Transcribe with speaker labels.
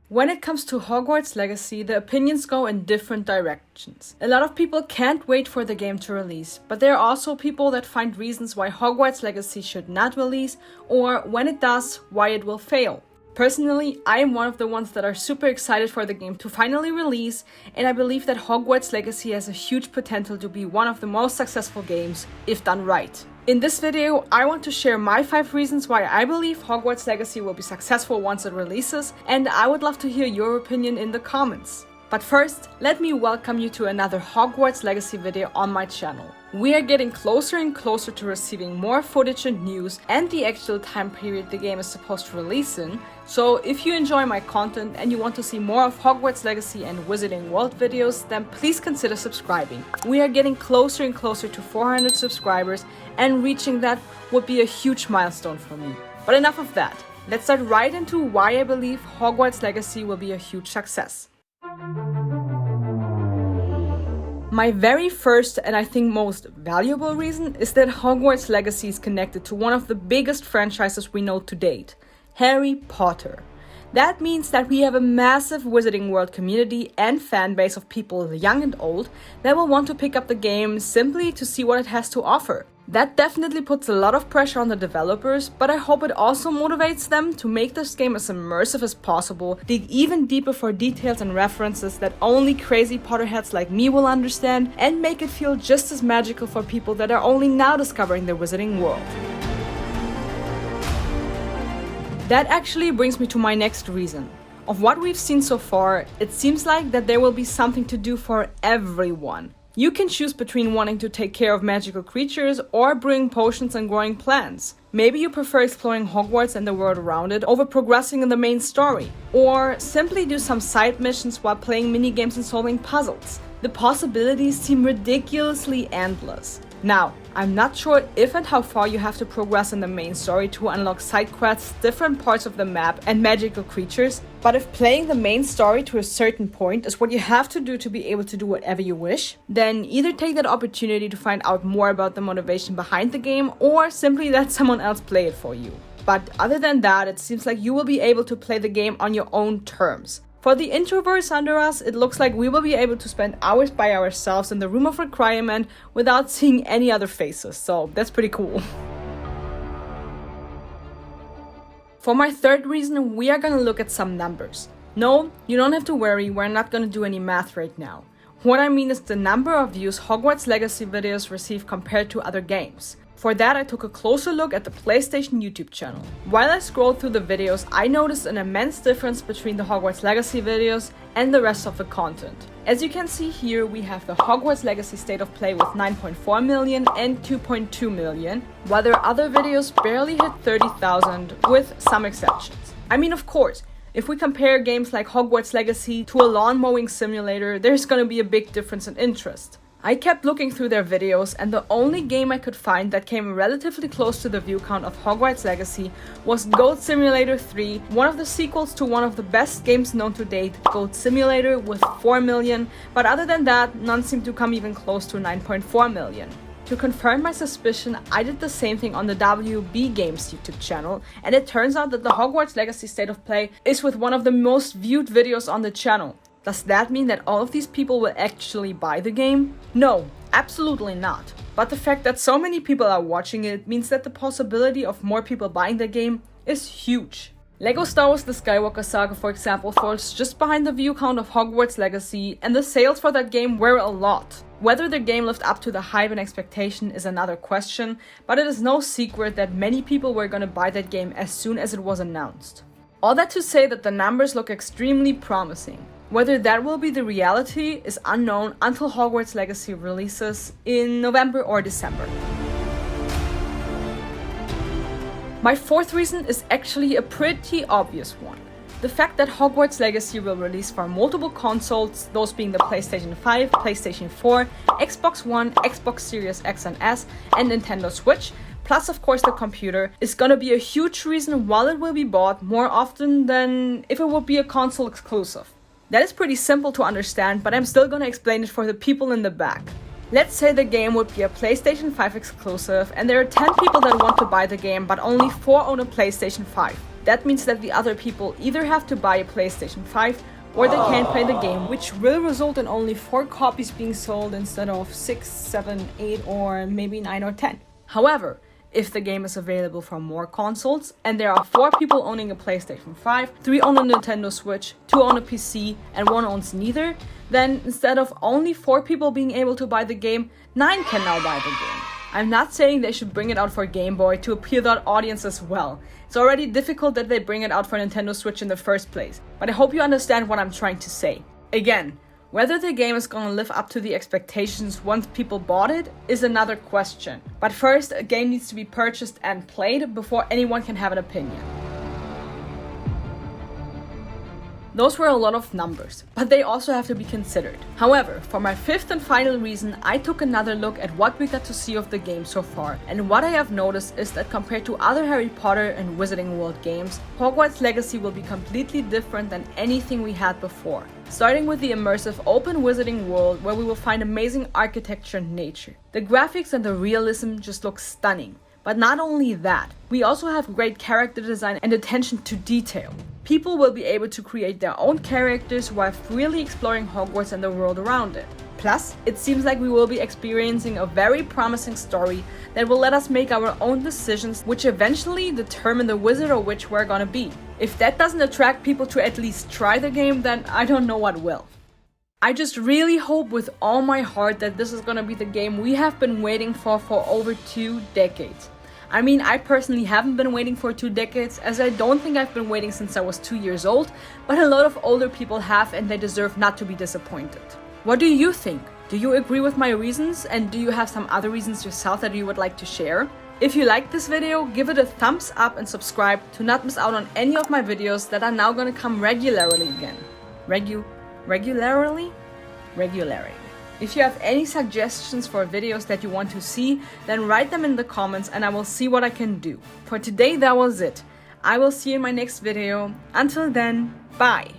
Speaker 1: When it comes to Hogwarts Legacy, the opinions go in different directions. A lot of people can't wait for the game to release, but there are also people that find reasons why Hogwarts Legacy should not release, or when it does, why it will fail. Personally, I am one of the ones that are super excited for the game to finally release, and I believe that Hogwarts Legacy has a huge potential to be one of the most successful games, if done right. In this video, I want to share my 5 reasons why I believe Hogwarts Legacy will be successful once it releases, and I would love to hear your opinion in the comments. But first, let me welcome you to another Hogwarts Legacy video on my channel. We are getting closer and closer to receiving more footage and news and the actual time period the game is supposed to release in, so if you enjoy my content and you want to see more of Hogwarts Legacy and Wizarding World videos, then please consider subscribing. We are getting closer and closer to 400 subscribers, and reaching that would be a huge milestone for me. But enough of that, let's start right into why I believe Hogwarts Legacy will be a huge success. My very first and I think most valuable reason is that Hogwarts Legacy is connected to one of the biggest franchises we know to date, Harry Potter. That means that we have a massive Wizarding World community and fan base of people young and old that will want to pick up the game simply to see what it has to offer. That definitely puts a lot of pressure on the developers, but I hope it also motivates them to make this game as immersive as possible, dig even deeper for details and references that only crazy Potterheads like me will understand, and make it feel just as magical for people that are only now discovering the Wizarding World. That actually brings me to my next reason. Of what we've seen so far, it seems like that there will be something to do for everyone. You can choose between wanting to take care of magical creatures or brewing potions and growing plants. Maybe you prefer exploring Hogwarts and the world around it over progressing in the main story. Or simply do some side missions while playing minigames and solving puzzles. The possibilities seem ridiculously endless. Now, I'm not sure if and how far you have to progress in the main story to unlock side quests, different parts of the map, and magical creatures, but if playing the main story to a certain point is what you have to do to be able to do whatever you wish, then either take that opportunity to find out more about the motivation behind the game, or simply let someone else play it for you. But other than that, it seems like you will be able to play the game on your own terms. For the introverts under us, it looks like we will be able to spend hours by ourselves in the room of requirement without seeing any other faces, so that's pretty cool. For my third reason, we are gonna look at some numbers. No, you don't have to worry, we're not gonna do any math right now. What I mean is the number of views Hogwarts Legacy videos receive compared to other games. For that, I took a closer look at the PlayStation YouTube channel. While I scrolled through the videos, I noticed an immense difference between the Hogwarts Legacy videos and the rest of the content. As you can see here, we have the Hogwarts Legacy State of Play with 9.4 million and 2.2 million, while their other videos barely hit 30,000 with some exceptions. I mean, of course, if we compare games like Hogwarts Legacy to a lawn mowing simulator, there's gonna be a big difference in interest. I kept looking through their videos, and the only game I could find that came relatively close to the view count of Hogwarts Legacy was Goat Simulator 3, one of the sequels to one of the best games known to date, Goat Simulator, with 4 million, but other than that, none seemed to come even close to 9.4 million. To confirm my suspicion, I did the same thing on the WB Games YouTube channel, and it turns out that the Hogwarts Legacy State of Play is with one of the most viewed videos on the channel. Does that mean that all of these people will actually buy the game? No, absolutely not. But the fact that so many people are watching it means that the possibility of more people buying the game is huge. LEGO Star Wars The Skywalker Saga, for example, falls just behind the view count of Hogwarts Legacy, and the sales for that game were a lot. Whether the game lived up to the hype and expectation is another question, but it is no secret that many people were gonna buy that game as soon as it was announced. All that to say that the numbers look extremely promising. Whether that will be the reality is unknown until Hogwarts Legacy releases in November or December. My fourth reason is actually a pretty obvious one. The fact that Hogwarts Legacy will release for multiple consoles, those being the PlayStation 5, PlayStation 4, Xbox One, Xbox Series X and S, and Nintendo Switch, plus of course the computer, is gonna be a huge reason why it will be bought more often than if it would be a console exclusive. That is pretty simple to understand, but I'm still gonna explain it for the people in the back. Let's say the game would be a PlayStation 5 exclusive and there are 10 people that want to buy the game but only 4 own a PlayStation 5. That means that the other people either have to buy a PlayStation 5 or they can't play the game, which will result in only 4 copies being sold instead of 6, 7, 8, or maybe 9 or 10. However, if the game is available for more consoles and there are 4 people owning a PlayStation 5, 3 own a Nintendo Switch, 2 own a PC, and 1 owns neither, then instead of only 4 people being able to buy the game, 9 can now buy the game. I'm not saying they should bring it out for Game Boy to appeal that audience as well. It's already difficult that they bring it out for Nintendo Switch in the first place, but I hope you understand what I'm trying to say. Again, whether the game is gonna live up to the expectations once people bought it is another question. But first, a game needs to be purchased and played before anyone can have an opinion. Those were a lot of numbers, but they also have to be considered. However, for my 5th and final reason, I took another look at what we got to see of the game so far, and what I have noticed is that compared to other Harry Potter and Wizarding World games, Hogwarts Legacy will be completely different than anything we had before. Starting with the immersive open Wizarding World where we will find amazing architecture and nature. The graphics and the realism just look stunning. But not only that, we also have great character design and attention to detail. People will be able to create their own characters while freely exploring Hogwarts and the world around it. Plus, it seems like we will be experiencing a very promising story that will let us make our own decisions, which eventually determine the wizard or witch we're gonna be. If that doesn't attract people to at least try the game, then I don't know what will. I just really hope with all my heart that this is gonna be the game we have been waiting for over 2 decades. I mean, I personally haven't been waiting for 2 decades, as I don't think I've been waiting since I was 2 years old, but a lot of older people have, and they deserve not to be disappointed. What do you think? Do you agree with my reasons, and do you have some other reasons yourself that you would like to share? If you liked this video, give it a thumbs up and subscribe to not miss out on any of my videos that are now gonna come regularly again. Regularly? If you have any suggestions for videos that you want to see, then write them in the comments and I will see what I can do. For today, that was it. I will see you in my next video. Until then, bye!